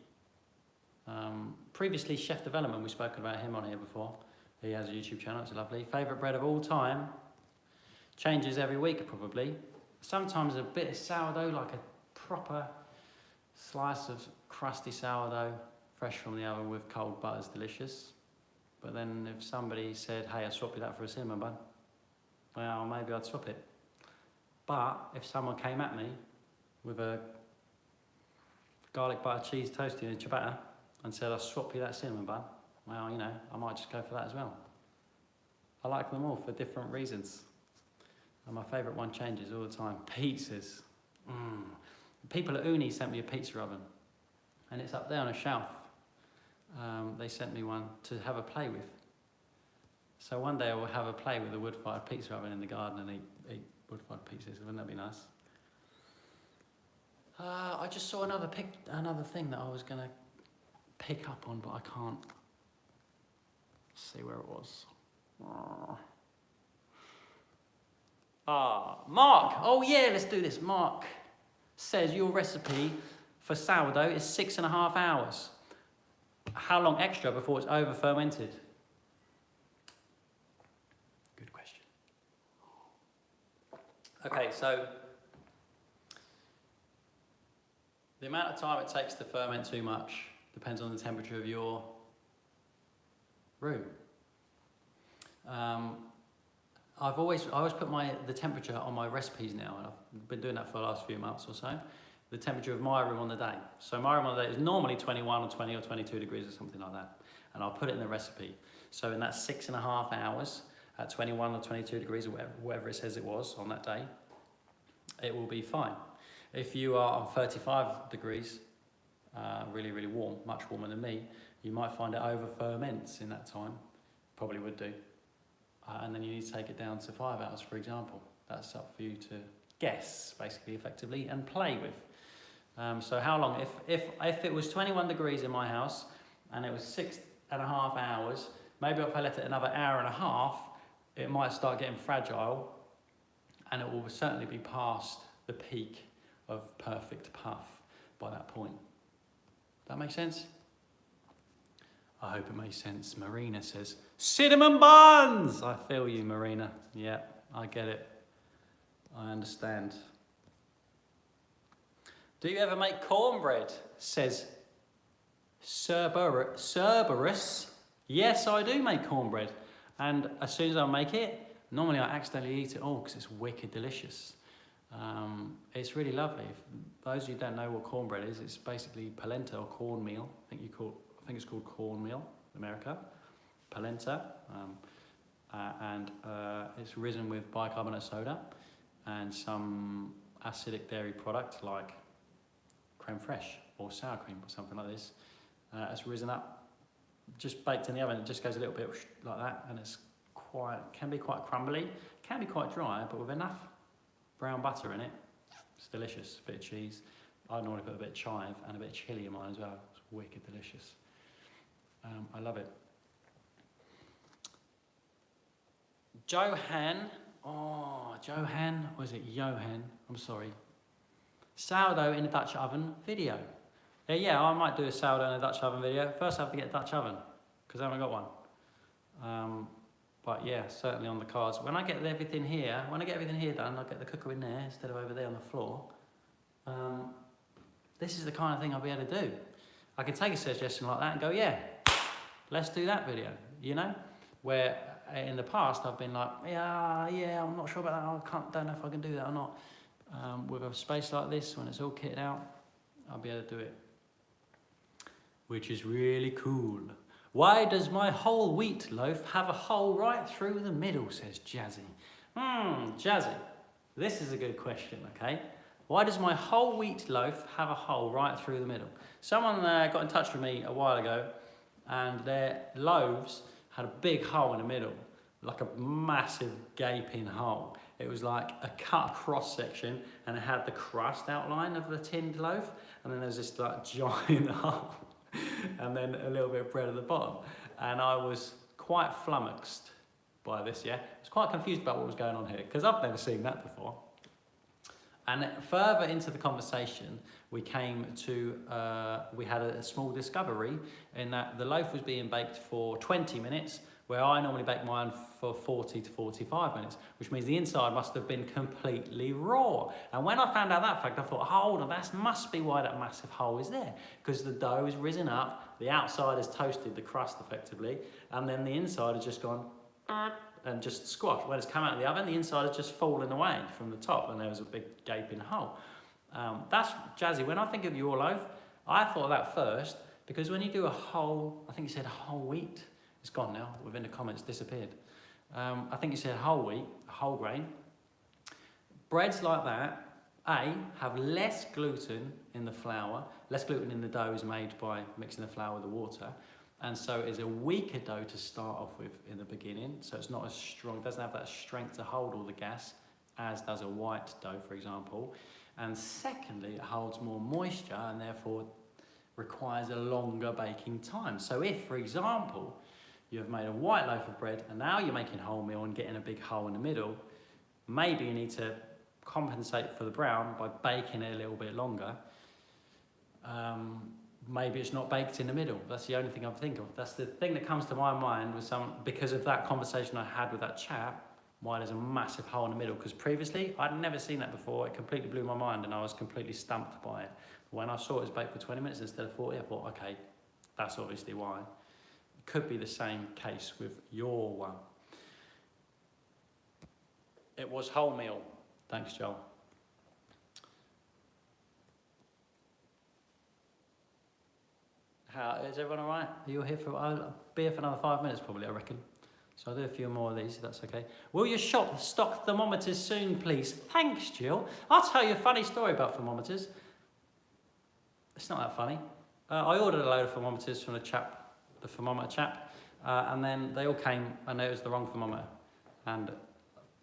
previously Chef Development, we've spoken about him on here before. He has a YouTube channel, it's lovely. Favourite bread of all time, changes every week probably. Sometimes a bit of sourdough, like a proper slice of crusty sourdough, fresh from the oven with cold butter is delicious. But then if somebody said, hey, I'll swap you that for a cinnamon bun, well, maybe I'd swap it. But if someone came at me with a garlic butter cheese toasty and a ciabatta and said, I'll swap you that cinnamon bun, well, you know, I might just go for that as well. I like them all for different reasons. And my favourite one changes all the time. Pizzas. People at uni sent me a pizza oven, and it's up there on a shelf. They sent me one to have a play with. So one day I will have a play with a wood-fired pizza oven in the garden and eat wood-fired pizzas. Wouldn't that be nice? I just saw another thing that I was going to pick up on, but I can't see where it was. Mark. Oh yeah, let's do this. Mark says your recipe for sourdough is 6.5 hours. How long extra before it's over fermented? Good question. Okay, so the amount of time it takes to ferment too much depends on the temperature of your room. I always put the temperature on my recipes now, and I've been doing that for the last few months or so. The temperature of my room on the day. So my room on the day is normally 21 or 20 or 22 degrees or something like that. And I'll put it in the recipe. So in that 6.5 hours at 21 or 22 degrees or whatever it says it was on that day, it will be fine. If you are on 35 degrees, really, really warm, much warmer than me, you might find it over ferments in that time. Probably would do. And then you need to take it down to 5 hours, for example. That's up for you to guess, basically, effectively, and play with. So how long? If it was 21 degrees in my house and it was 6.5 hours, maybe if I let it another hour and a half, it might start getting fragile, and it will certainly be past the peak of perfect puff by that point. That make sense? I hope it makes sense. Marina says, Cinnamon buns! I feel you, Marina. Yeah, I get it. I understand. Do you ever make cornbread? Says Cerberus. Yes, I do make cornbread. And as soon as I make it, normally I accidentally eat it all because it's wicked delicious. It's really lovely. For those of you who don't know what cornbread is, it's basically polenta or cornmeal. I think it's called cornmeal in America. Polenta. And it's risen with bicarbonate soda and some acidic dairy product like creme fraiche or sour cream or something like this. It's risen up, just baked in the oven. It just goes a little bit like that, and it's can be quite crumbly, can be quite dry, but with enough brown butter in it, it's delicious. A bit of cheese. I normally put a bit of chive and a bit of chilli in mine as well. It's wicked delicious. I love it. Johan, or is it Johan? I'm sorry. Sourdough in a Dutch oven video. Yeah, I might do a sourdough in a Dutch oven video. First I have to get a Dutch oven, because I haven't got one. But yeah, certainly on the cards. When I get everything here done, I'll get the cooker in there instead of over there on the floor. This is the kind of thing I'll be able to do. I can take a suggestion like that and go, yeah, let's do that video, you know? Where in the past I've been like, yeah, I'm not sure about that, don't know if I can do that or not. With a space like this, when it's all kitted out, I'll be able to do it. Which is really cool. Why does my whole wheat loaf have a hole right through the middle, says Jazzy. Jazzy, this is a good question, okay? Why does my whole wheat loaf have a hole right through the middle? Someone got in touch with me a while ago, and their loaves had a big hole in the middle, like a massive gaping hole. It was like a cut cross section, and it had the crust outline of the tinned loaf, and then there's this like giant hole, and then a little bit of bread at the bottom. And I was quite flummoxed by this, yeah? I was quite confused about what was going on here, because I've never seen that before. And further into the conversation, we came to, we had a small discovery in that the loaf was being baked for 20 minutes, where I normally bake mine for 40 to 45 minutes, which means the inside must have been completely raw. And when I found out that fact, I thought, hold on, that must be why that massive hole is there, because the dough is risen up, the outside is toasted, the crust effectively, and then the inside has just gone and just squashed. When it's come out of the oven, the inside has just fallen away from the top, and there was a big gaping hole. That's Jazzy. When I think of your loaf, I thought of that first, because when you do a whole, I think you said whole wheat, it's gone now, within the comments, disappeared. I think you said whole wheat, whole grain. Breads like that, have less gluten in the flour, less gluten in the dough is made by mixing the flour with the water, and so it's a weaker dough to start off with in the beginning, so it's not as strong, it doesn't have that strength to hold all the gas as does a white dough, for example. And secondly, it holds more moisture and therefore requires a longer baking time. So if, for example, you have made a white loaf of bread and now you're making wholemeal and getting a big hole in the middle, maybe you need to compensate for the brown by baking it a little bit longer. Maybe it's not baked in the middle. That's the only thing I think of. That's the thing that comes to my mind with because of that conversation I had with that chap, why there's a massive hole in the middle. Because previously, I'd never seen that before. It completely blew my mind and I was completely stumped by it. When I saw it was baked for 20 minutes instead of 40, I thought, okay, that's obviously why. It could be the same case with your one. It was wholemeal. Thanks, Joel. Is everyone all right? Are you here for? I'll be here for another 5 minutes probably, I reckon. So I'll do a few more of these, if that's okay. Will your shop stock thermometers soon, please? Thanks, Jill. I'll tell you a funny story about thermometers. It's not that funny. I ordered a load of thermometers from the thermometer chap, and then they all came and it was the wrong thermometer. And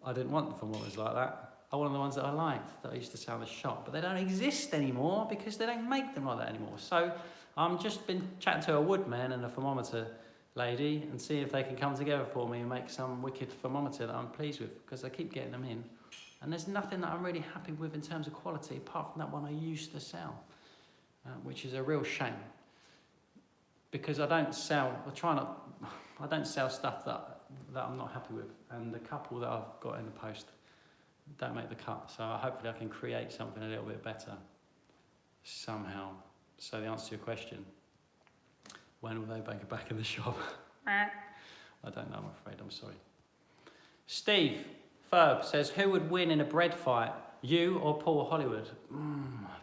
I didn't want the thermometers like that. I wanted the ones that I liked, that I used to sell in the shop, but they don't exist anymore because they don't make them like that anymore. So I'm just been chatting to a woodman and a thermometer lady and see if they can come together for me and make some wicked thermometer that I'm pleased with, because I keep getting them in. And there's nothing that I'm really happy with in terms of quality apart from that one I used to sell, which is a real shame. Because I don't sell, I try not, I don't sell stuff that I'm not happy with, and the couple that I've got in the post don't make the cut. So hopefully I can create something a little bit better somehow. So the answer to your question, when will they make it back in the shop? I don't know, I'm afraid, I'm sorry. Steve Ferb says, who would win in a bread fight, you or Paul Hollywood?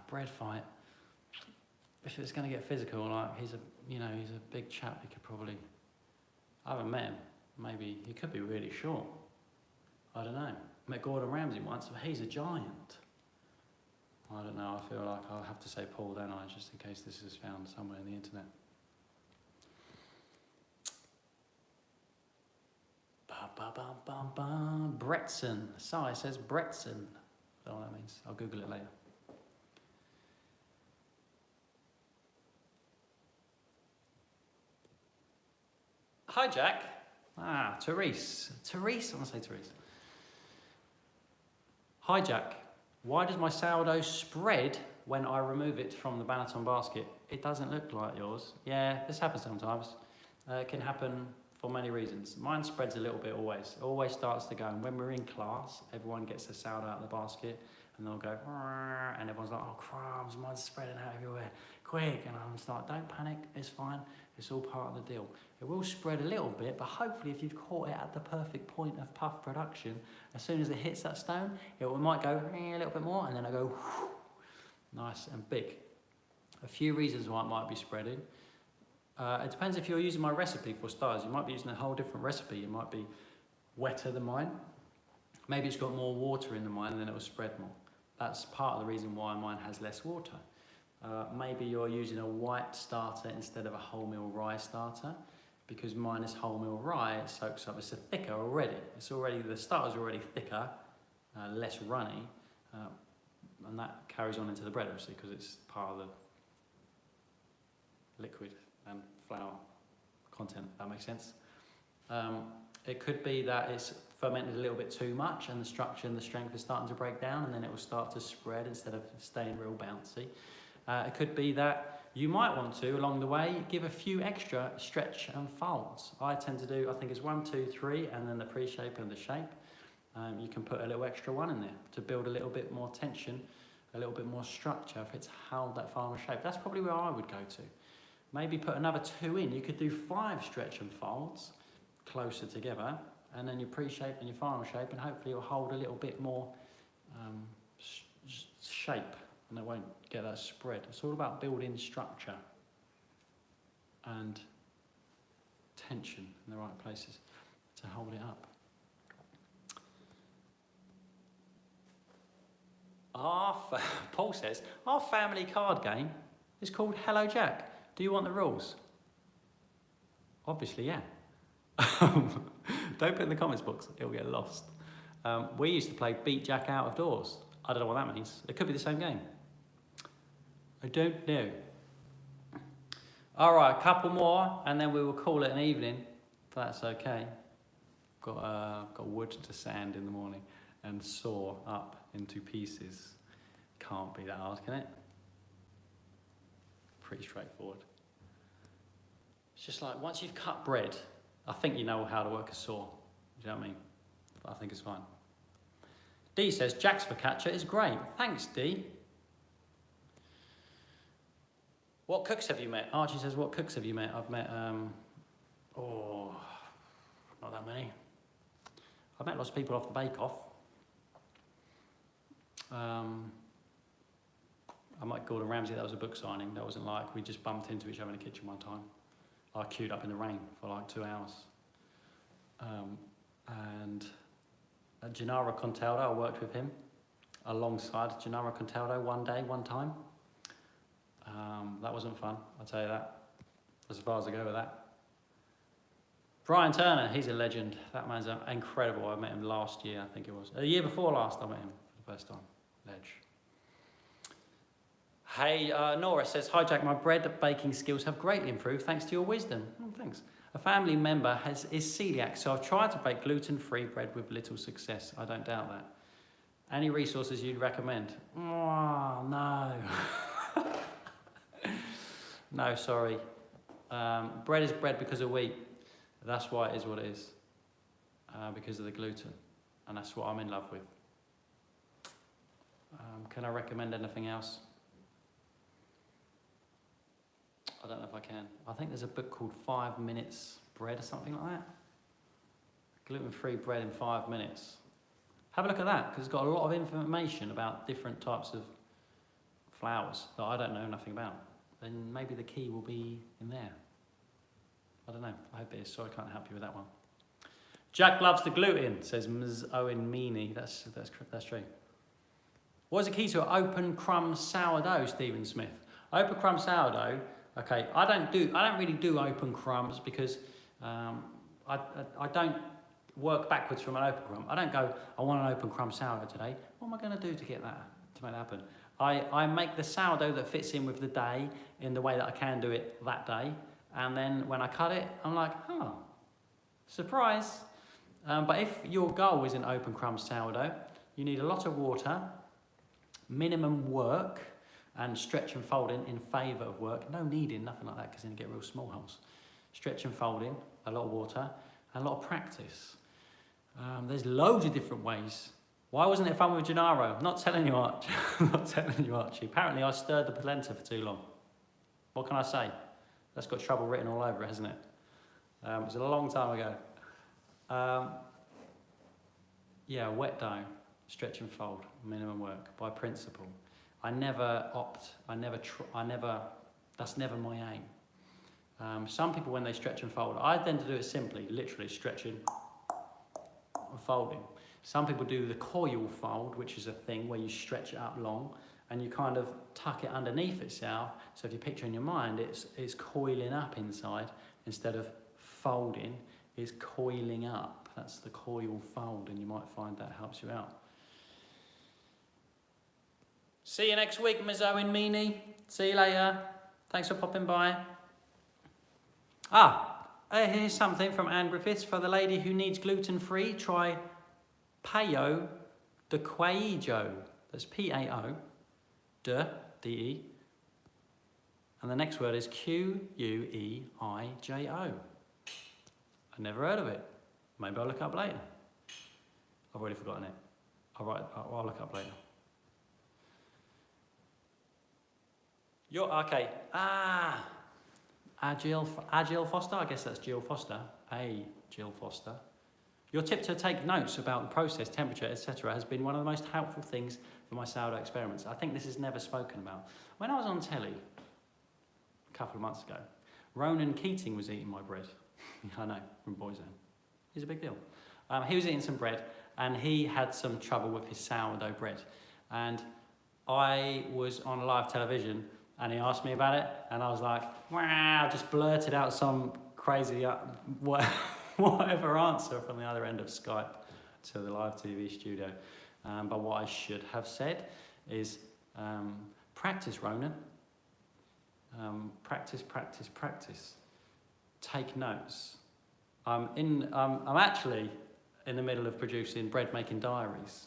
Bread fight. If it's going to get physical, like he's a big chap, he could probably, I haven't met him, maybe he could be really short. I don't know. Met Gordon Ramsay once, but he's a giant. I don't know, I feel like I'll have to say Paul, don't I, just in case this is found somewhere on the internet. Bretson. Sai says Bretson. I don't know what that means. I'll Google it later. Hi, Jack. Therese. Therese, I want to say Therese. Hi, Jack. Why does my sourdough spread when I remove it from the Banneton basket? It doesn't look like yours. Yeah, this happens sometimes. It can happen for many reasons. Mine spreads a little bit always. It always starts to go. And when we're in class, everyone gets their sourdough out of the basket and they'll go, and everyone's like, oh crumbs, mine's spreading out everywhere. Quick. And I'm just like, don't panic, it's fine. It's all part of the deal. It will spread a little bit, but hopefully if you've caught it at the perfect point of puff production, as soon as it hits that stone, it might go a little bit more and then I go nice and big. A few reasons why it might be spreading. It depends if you're using my recipe for starters. You might be using a whole different recipe. It might be wetter than mine. Maybe it's got more water in than mine and then it will spread more. That's part of the reason why mine has less water. Maybe you're using a white starter instead of a wholemeal rye starter, because mine is wholemeal rye, it soaks up, it's thicker already. The starter's already thicker, less runny, and that carries on into the bread obviously because it's part of the liquid and flour content, if that makes sense. It could be that it's fermented a little bit too much and the structure and the strength is starting to break down and then it will start to spread instead of staying real bouncy. It could be that you might want to, along the way, give a few extra stretch and folds. I tend to do, I think it's 1, 2, 3, and then the pre-shape and the shape. You can put a little extra one in there to build a little bit more tension, a little bit more structure if it's held that final shape. That's probably where I would go to. Maybe put another 2 in. You could do 5 stretch and folds closer together, and then your pre-shape and your final shape, and hopefully it'll hold a little bit more shape. And it won't get that spread. It's all about building structure and tension in the right places to hold it up. Paul says, our family card game is called Hello Jack. Do you want the rules? Obviously, yeah. Don't put it in the comments box, it'll get lost. We used to play Beat Jack Out of Doors. I don't know what that means. It could be the same game. I don't know. All right, a couple more, and then we will call it an evening, if that's okay. Got wood to sand in the morning and saw up into pieces. Can't be that hard, can it? Pretty straightforward. It's just like once you've cut bread, I think you know how to work a saw. Do you know what I mean? I think it's fine. Dee says Jack's focaccia is great. Thanks, Dee. What cooks have you met? Archie says, what cooks have you met? I've met, not that many. I've met lots of people off the Bake Off. I met Gordon Ramsay, that was a book signing. That wasn't like we just bumped into each other in the kitchen one time. I queued up in the rain for like 2 hours. And Gennaro Contaldo, I worked with him alongside Gennaro Contaldo one day, one time. That wasn't fun, I'll tell you that. As far as I go with that. Brian Turner, he's a legend. That man's incredible. I met him last year, I think it was. A year before last, I met him for the first time. Ledge. Hey, Nora says, hi Jack, my bread baking skills have greatly improved thanks to your wisdom. Oh, thanks. A family member is celiac, so I've tried to bake gluten-free bread with little success. I don't doubt that. Any resources you'd recommend? Oh, no. No, sorry. Bread is bread because of wheat. That's why it is what it is, because of the gluten. And that's what I'm in love with. Can I recommend anything else? I don't know if I can. I think there's a book called 5 Minutes Bread or something like that. Gluten-free bread in 5 minutes. Have a look at that, because it's got a lot of information about different types of flours that I don't know nothing about. Then maybe the key will be in there. I don't know. I hope it is. Sorry, I can't help you with that one. Jack loves the gluten, says Ms. Owen Meany. That's true. What is the key to an open crumb sourdough, Stephen Smith? Open crumb sourdough. Okay, I don't really do open crumbs because I don't work backwards from an open crumb. I don't go, I want an open crumb sourdough today. What am I going to do to get that, to make that happen? I make the sourdough that fits in with the day in the way that I can do it that day. And then when I cut it, I'm like, oh, surprise. But if your goal is an open crumb sourdough, you need a lot of water, minimum work, and stretch and folding in favour of work. No kneading, nothing like that, because then you get real small holes. Stretch and folding, a lot of water, and a lot of practice. There's loads of different ways. Why wasn't it fun with Gennaro? I'm not telling you, Archie. I'm not telling you, Archie. Apparently I stirred the polenta for too long. What can I say? That's got trouble written all over it, hasn't it? It was a long time ago. Yeah, wet dough, stretch and fold, minimum work, by principle. That's never my aim. Some people, when they stretch and fold, I tend to do it simply, literally stretching and folding. Some people do the coil fold, which is a thing where you stretch it up long and you kind of tuck it underneath itself. So if you picture in your mind, it's coiling up inside instead of folding, it's coiling up. That's the coil fold, and you might find that helps you out. See you next week, Ms. Owen Meany. See you later. Thanks for popping by. Here's something from Anne Griffiths. For the lady who needs gluten-free, try Payo de Queijo. That's P-A-O, D-E. And the next word is Q-U-E-I-J-O. I never heard of it. Maybe I'll look up later. I've already forgotten it. I'll look up later. Okay. Jill Foster. I guess that's Jill Foster. Jill Foster. Your tip to take notes about the process, temperature, etc. has been one of the most helpful things for my sourdough experiments. I think this is never spoken about. When I was on telly a couple of months ago, Ronan Keating was eating my bread. I know, from Boyzone. He's a big deal. He was eating some bread and he had some trouble with his sourdough bread. And I was on live television and he asked me about it and I was like, wow, just blurted out some crazy whatever answer from the other end of Skype to the live TV studio. But what I should have said is practice, Ronan. Practice. Take notes. I'm actually in the middle of producing bread making diaries.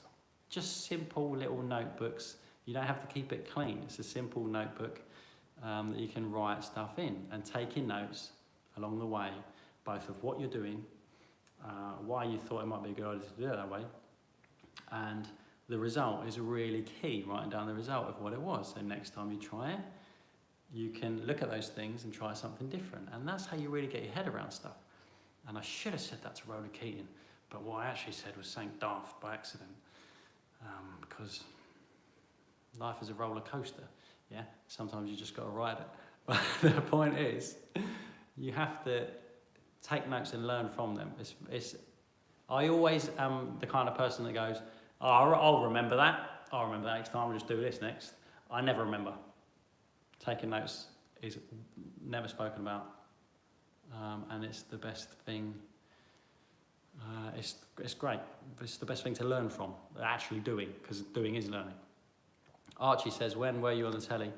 Just simple little notebooks. You don't have to keep it clean. It's a simple notebook that you can write stuff in and taking notes along the way, both of what you're doing, why you thought it might be a good idea to do it that way, and the result is really key, writing down the result of what it was. So next time you try it, you can look at those things and try something different. And that's how you really get your head around stuff. And I should have said that to Ronan Keating, but what I actually said was something daft by accident, because life is a roller coaster, yeah? Sometimes you just got to ride it. But the point is, you have to take notes and learn from them. I always am the kind of person that goes, oh, I'll remember that. I'll remember that next time. I'll just do this next. I never remember. Taking notes is never spoken about, and it's the best thing. It's great. It's the best thing to learn from. Actually doing, because doing is learning. Archie says, when were you on the telly?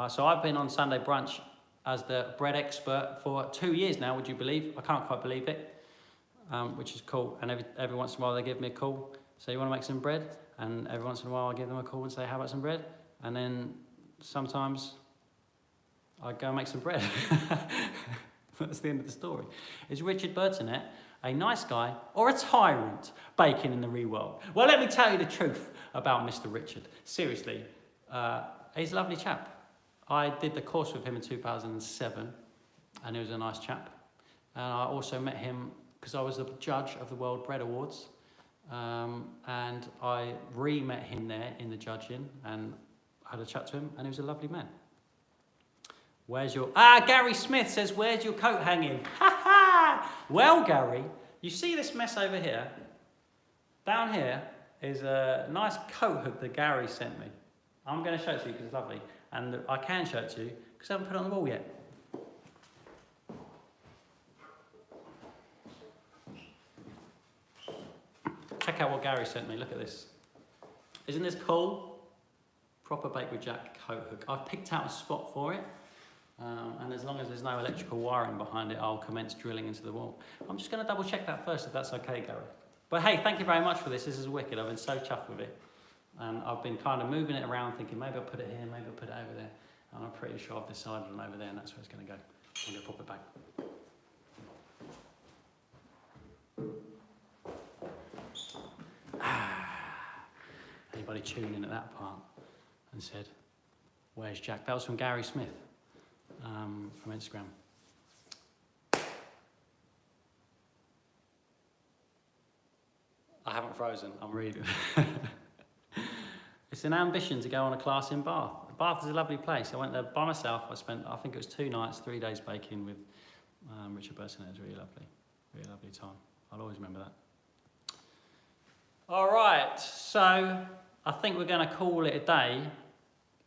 So I've been on Sunday Brunch as the bread expert for 2 years now, would you believe? I can't quite believe it, which is cool. And every once in a while they give me a call, say, you want to make some bread? And every once in a while I give them a call and say, how about some bread? And then sometimes I go and make some bread. That's the end of the story. Is Richard Burtonet a nice guy or a tyrant baking in the real world? Well, let me tell you the truth about Mr. Richard. Seriously, he's a lovely chap. I did the course with him in 2007, and he was a nice chap. And I also met him because I was the judge of the World Bread Awards, and I re-met him there in the judging and had a chat to him, and he was a lovely man. Where's your... Gary Smith says, where's your coat hanging? Ha ha! Well, Gary, you see this mess over here? Down here is a nice coat hook that Gary sent me. I'm going to show it to you because it's lovely. And I can show it to you because I haven't put it on the wall yet. Check out what Gary sent me. Look at this. Isn't this cool? Proper Bake with Jack coat hook. I've picked out a spot for it. And as long as there's no electrical wiring behind it, I'll commence drilling into the wall. I'm just going to double check that first, if that's okay, Gary. But hey, thank you very much for this. This is wicked. I've been so chuffed with it. And I've been kind of moving it around, thinking maybe I'll put it here, maybe I'll put it over there. And I'm pretty sure I've decided on over there, and that's where it's going to go. I'm going to pop it back. Anybody tune in at that part and said, where's Jack? That was from Gary Smith. From Instagram. I haven't frozen, I'm reading. It's an ambition to go on a class in Bath. Bath is a lovely place. I went there by myself. I spent, I think it was 2 nights, 3 days baking with Richard Burton. It was really lovely time. I'll always remember that. All right, so I think we're going to call it a day.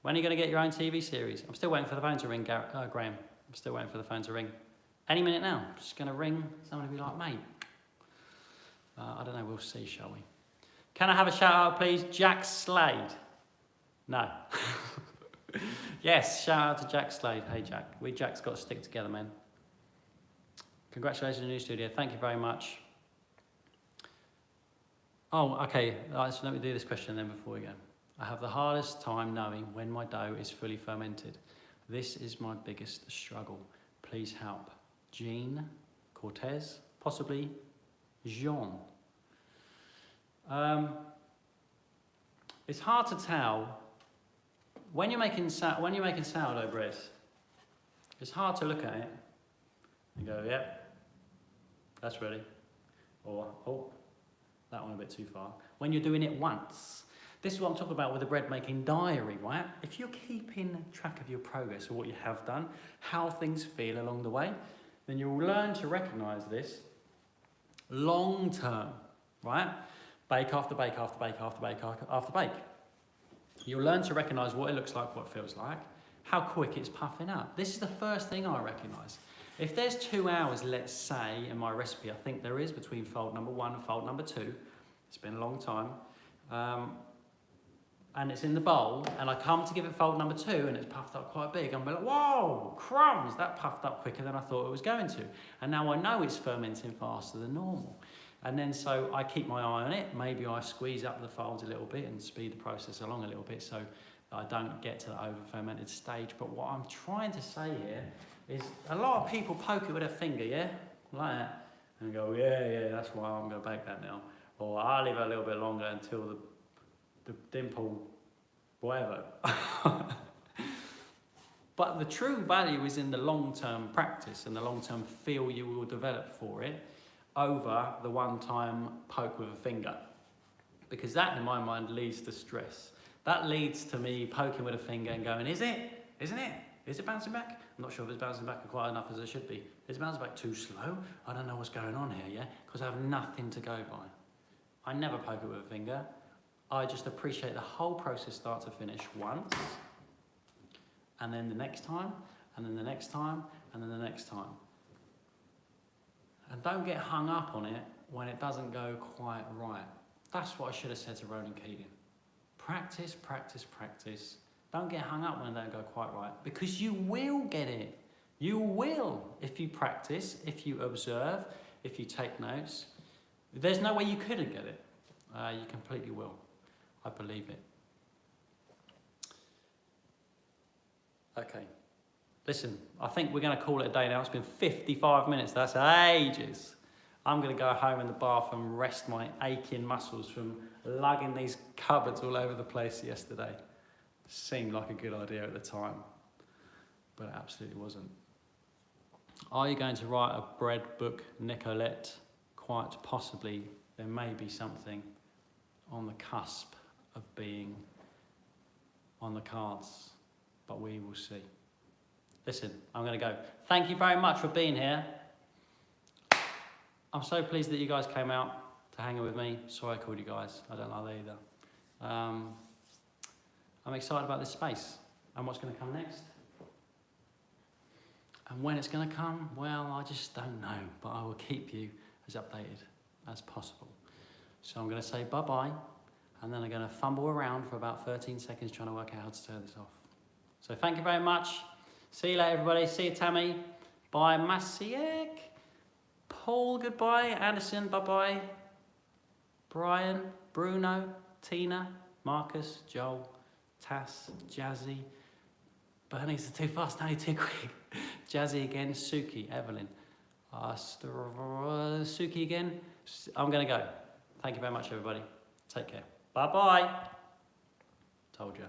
When are you going to get your own TV series? I'm still waiting for the phone to ring, Graham. I'm still waiting for the phone to ring. Any minute now. I'm just going to ring. Someone will be like, mate. I don't know. We'll see, shall we? Can I have a shout out, please? Jack Slade. No. Yes, shout out to Jack Slade. Hey, Jack. We Jack's got to stick together, man. Congratulations on the new studio. Thank you very much. Oh, okay. So let me do this question then before we go. I have the hardest time knowing when my dough is fully fermented. This is my biggest struggle. Please help. Jean Cortez, possibly Jean. It's hard to tell when you're making sourdough bread. It's hard to look at it and go, "Yep, that's ready," or "Oh, that one a bit too far." When you're doing it once. This is what I'm talking about with the bread making diary, right? If you're keeping track of your progress or what you have done, how things feel along the way, then you'll learn to recognise this long term, right? Bake after bake after bake after bake after bake. You'll learn to recognise what it looks like, what it feels like, how quick it's puffing up. This is the first thing I recognise. If there's 2 hours, let's say, in my recipe, I think there is, between fold number 1 and fold number 2, it's been a long time, and it's in the bowl, and I come to give it fold number 2, and it's puffed up quite big. I'm like, whoa, crumbs, that puffed up quicker than I thought it was going to. And now I know it's fermenting faster than normal. And then so I keep my eye on it. Maybe I squeeze up the folds a little bit and speed the process along a little bit so that I don't get to the over-fermented stage. But what I'm trying to say here is a lot of people poke it with a finger, yeah? Like that. And go, yeah, that's why I'm going to bake that now. Or I'll leave it a little bit longer until the dimple, whatever. But the true value is in the long-term practice and the long-term feel you will develop for it over the one-time poke with a finger. Because that, in my mind, leads to stress. That leads to me poking with a finger and going, is it? Isn't it? Is it bouncing back? I'm not sure if it's bouncing back quite enough as it should be. Is it bouncing back too slow? I don't know what's going on here, yeah? Because I have nothing to go by. I never poke it with a finger. I just appreciate the whole process start to finish once, and then the next time, and then the next time, and then the next time. And don't get hung up on it when it doesn't go quite right. That's what I should have said to Ronan Keating. Practice, practice, practice. Don't get hung up when it don't go quite right, because you will get it. You will, if you practice, if you observe, if you take notes. There's no way you couldn't get it. You completely will. I believe it. Okay. listen, I think we're going to call it a day now. It's been 55 minutes. That's ages. I'm going to go home in the bath and rest my aching muscles from lugging these cupboards all over the place yesterday. Seemed like a good idea at the time, but it absolutely wasn't. Are you going to write a bread book, Nicolette? Quite possibly. There may be something on the cusp of being on the cards, but we will see. Listen, I'm going to go. Thank you very much for being here. I'm so pleased that you guys came out to hang with me. Sorry I called you guys. I don't like that either. I'm excited about this space and what's going to come next. And when it's going to come, well, I just don't know, but I will keep you as updated as possible. So I'm going to say bye-bye, and then I'm going to fumble around for about 13 seconds trying to work out how to turn this off. So thank you very much. See you later, everybody. See you, Tammy. Bye, Masiek. Paul, goodbye. Anderson, bye-bye. Brian, Bruno, Tina, Marcus, Joel, Tass, Jazzy. Bernie's too fast, now you're too quick. Jazzy again, Suki, Evelyn. Suki again. I'm going to go. Thank you very much, everybody. Take care. Bye-bye. Told you.